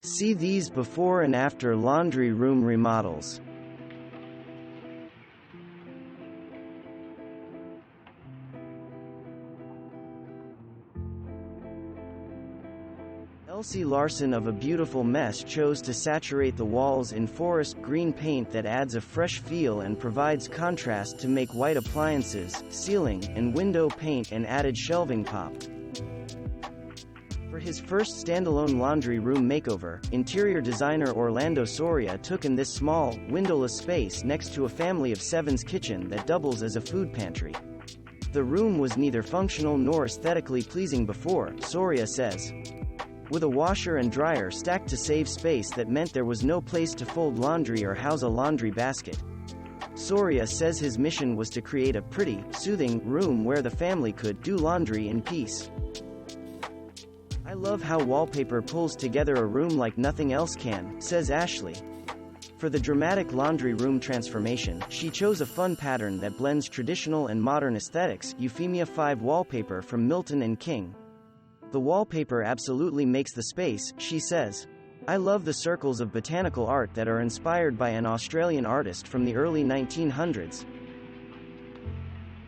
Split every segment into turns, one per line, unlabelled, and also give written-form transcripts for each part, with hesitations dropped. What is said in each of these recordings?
See these before and after laundry room remodels. Elsie Larson of A Beautiful Mess chose to saturate the walls in forest green paint that adds a fresh feel and provides contrast to make white appliances, ceiling, and window paint and added shelving pop. For his first standalone laundry room makeover, interior designer Orlando Soria took in this small, windowless space next to a family of seven's kitchen that doubles as a food pantry. The room was neither functional nor aesthetically pleasing before, Soria says. With a washer and dryer stacked to save space that meant there was no place to fold laundry or house a laundry basket. Soria says his mission was to create a pretty, soothing room where the family could do laundry in peace. I love how wallpaper pulls together a room like nothing else can, says Ashley. For the dramatic laundry room transformation, she chose a fun pattern that blends traditional and modern aesthetics, Euphemia 5 wallpaper from Milton and King. The wallpaper absolutely makes the space, she says. I love the circles of botanical art that are inspired by an Australian artist from the early 1900s.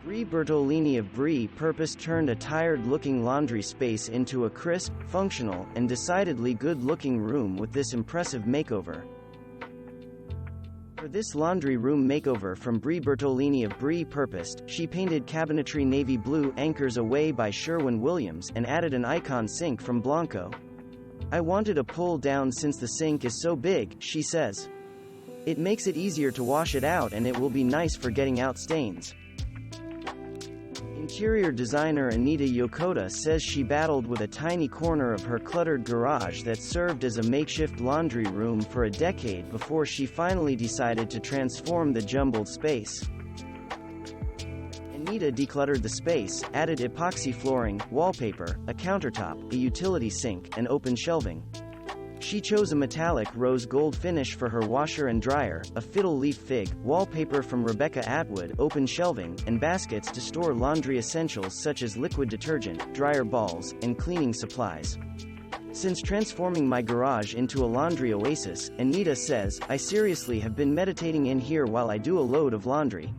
Brie Bertolini of Brie Purpose turned a tired-looking laundry space into a crisp, functional, and decidedly good-looking room with this impressive makeover. For this laundry room makeover from Brie Bertolini of Brie Purposed, she painted cabinetry navy blue Anchors Away by Sherwin-Williams and added an icon sink from Blanco. I wanted a pull down since the sink is so big, she says. It makes it easier to wash it out and it will be nice for getting out stains. Interior designer Anita Yokota says she battled with a tiny corner of her cluttered garage that served as a makeshift laundry room for a decade before she finally decided to transform the jumbled space. Anita decluttered the space, added epoxy flooring, wallpaper, a countertop, a utility sink, and open shelving. She chose a metallic rose gold finish for her washer and dryer, a fiddle leaf fig, wallpaper from Rebecca Atwood, open shelving, and baskets to store laundry essentials such as liquid detergent, dryer balls, and cleaning supplies. Since transforming my garage into a laundry oasis, Anita says, I seriously have been meditating in here while I do a load of laundry.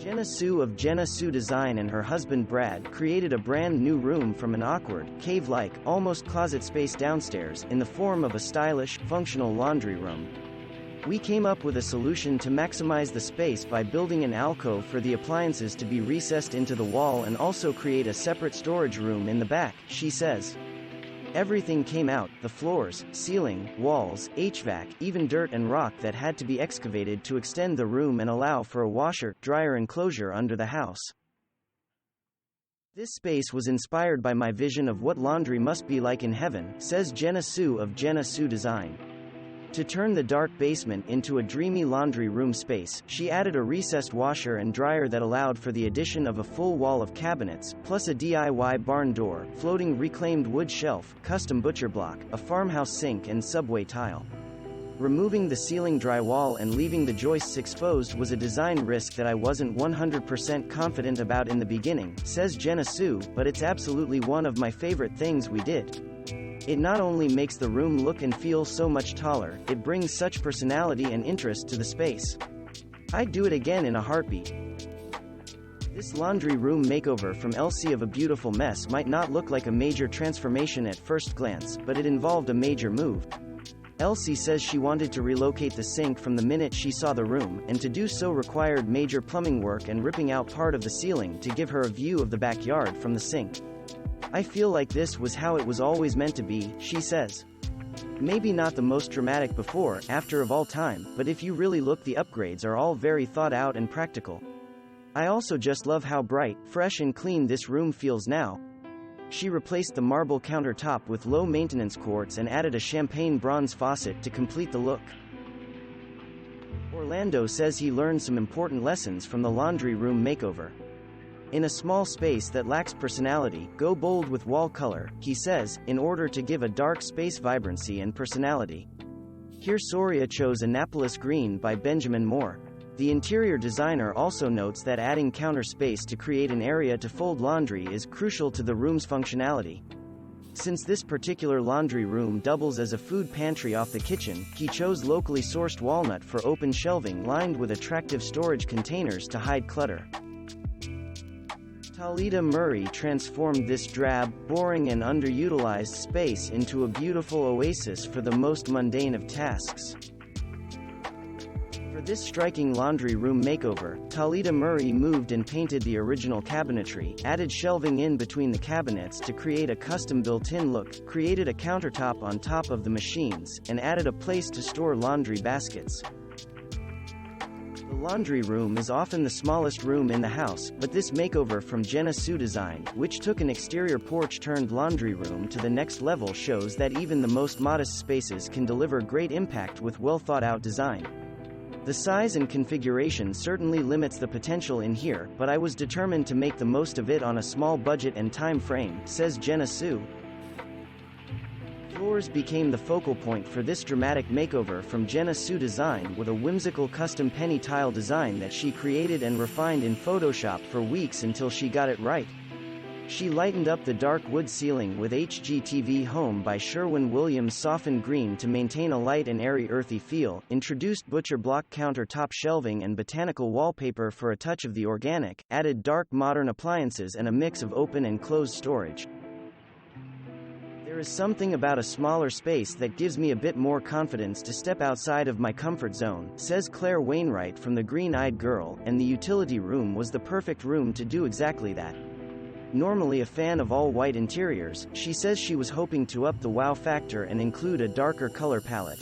Jenna Sue of Jenna Sue Design and her husband Brad created a brand new room from an awkward, cave-like, almost closet space downstairs, in the form of a stylish, functional laundry room. We came up with a solution to maximize the space by building an alcove for the appliances to be recessed into the wall and also create a separate storage room in the back, she says. Everything came out, the floors, ceiling, walls, HVAC, even dirt and rock that had to be excavated to extend the room and allow for a washer, dryer enclosure under the house. This space was inspired by my vision of what laundry must be like in heaven, says Jenna Sue of Jenna Sue Design. To turn the dark basement into a dreamy laundry room space, she added a recessed washer and dryer that allowed for the addition of a full wall of cabinets, plus a DIY barn door, floating reclaimed wood shelf, custom butcher block, a farmhouse sink and subway tile. Removing the ceiling drywall and leaving the joists exposed was a design risk that I wasn't 100% confident about in the beginning, says Jenna Sue, but it's absolutely one of my favorite things we did. It not only makes the room look and feel so much taller, it brings such personality and interest to the space. I'd do it again in a heartbeat. This laundry room makeover from Elsie of A Beautiful Mess might not look like a major transformation at first glance, but it involved a major move. Elsie says she wanted to relocate the sink from the minute she saw the room, and to do so required major plumbing work and ripping out part of the ceiling to give her a view of the backyard from the sink. I feel like this was how it was always meant to be, she says. Maybe not the most dramatic before, after of all time, but if you really look, the upgrades are all very thought out and practical. I also just love how bright, fresh and clean this room feels now. She replaced the marble countertop with low maintenance quartz and added a champagne bronze faucet to complete the look. Orlando says he learned some important lessons from the laundry room makeover. In a small space that lacks personality, go bold with wall color, he says, in order to give a dark space vibrancy and personality. Here Soria chose Annapolis Green by Benjamin Moore. The interior designer also notes that adding counter space to create an area to fold laundry is crucial to the room's functionality. Since this particular laundry room doubles as a food pantry off the kitchen, he chose locally sourced walnut for open shelving lined with attractive storage containers to hide clutter. Talita Murray transformed this drab, boring and underutilized space into a beautiful oasis for the most mundane of tasks. For this striking laundry room makeover, Talita Murray moved and painted the original cabinetry, added shelving in between the cabinets to create a custom built-in look, created a countertop on top of the machines, and added a place to store laundry baskets. The laundry room is often the smallest room in the house, but this makeover from Jenna Sue Design, which took an exterior porch turned laundry room to the next level, shows that even the most modest spaces can deliver great impact with well thought out design. The size and configuration certainly limits the potential in here, but I was determined to make the most of it on a small budget and time frame, says Jenna Sue. Floors became the focal point for this dramatic makeover from Jenna Sue Design, with a whimsical custom penny tile design that she created and refined in Photoshop for weeks until she got it right. She lightened up the dark wood ceiling with HGTV Home by Sherwin-Williams softened green to maintain a light and airy earthy feel, introduced butcher block countertop shelving and botanical wallpaper for a touch of the organic, added dark modern appliances and a mix of open and closed storage. There is something about a smaller space that gives me a bit more confidence to step outside of my comfort zone, says Claire Wainwright from The Green-Eyed Girl, and the utility room was the perfect room to do exactly that. Normally a fan of all-white interiors, she says she was hoping to up the wow factor and include a darker color palette.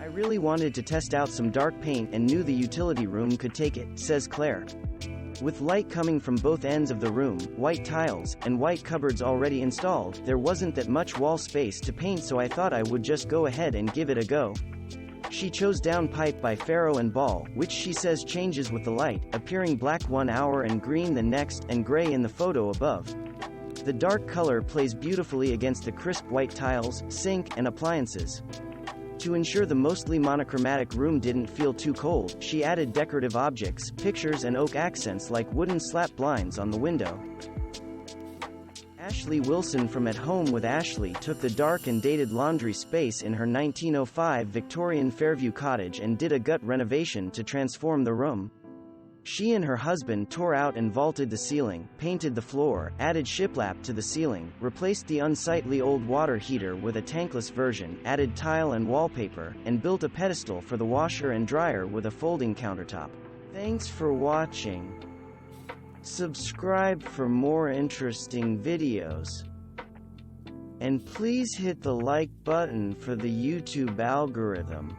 I really wanted to test out some dark paint and knew the utility room could take it, says Claire. With light coming from both ends of the room, white tiles, and white cupboards already installed, there wasn't that much wall space to paint, so I thought I would just go ahead and give it a go. She chose Downpipe by Farrow & Ball, which she says changes with the light, appearing black one hour and green the next, and gray in the photo above. The dark color plays beautifully against the crisp white tiles, sink, and appliances. To ensure the mostly monochromatic room didn't feel too cold, she added decorative objects, pictures and oak accents like wooden slat blinds on the window. Ashley Wilson from At Home with Ashley took the dark and dated laundry space in her 1905 Victorian Fairview cottage and did a gut renovation to transform the room. She and her husband tore out and vaulted the ceiling, painted the floor, added shiplap to the ceiling, replaced the unsightly old water heater with a tankless version, added tile and wallpaper, and built a pedestal for the washer and dryer with a folding countertop. Thanks for watching. Subscribe for more interesting videos. And please hit the like button for the YouTube algorithm.